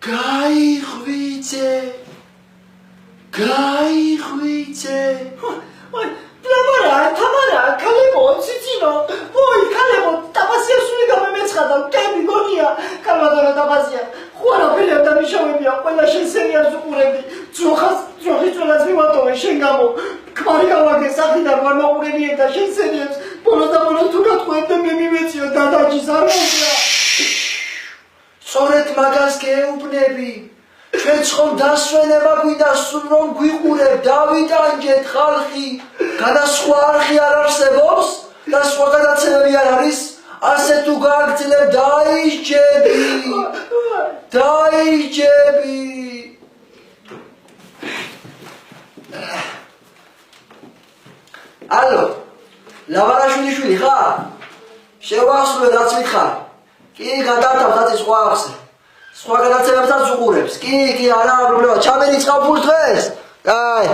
გაიღვიძე თამარა ქალებო ციცინო ვოი ქალებო ტაბასია სული გამემეცხადა მტები გონია კალვადორო ტაბასია ხوارაფერი ადამიანებია ყველა შენსერიალს უყურებდი ძოხის წველას მივატოვე შენ გამო ქმარი გავაგე საყიდარ ვარ მაყურებიე და შენსერიალს ბოლოს თუ გატყვეთ და მე მივეციო დადაჯის არ მომწია სწორედ მაგას გეუბნები ჩვენ ხომ დასვენება გვინდა სულ რომ გვიყურებ დავიტანჯეთ ხალხი განასხვავ არხი არ არსებობს და სხვა გადაცემები არ არის ასე თუ გააგრძელებ დაიჯები ალო ლავარაშვილი ხარ შევახსოვე რაც მითხარ კი გადავთავ ხათი სხვა ახსე სხვა გადაცემებსაც უყურებს კი არა პრობლემა ჩამერიცხავ ფულს დღეს აი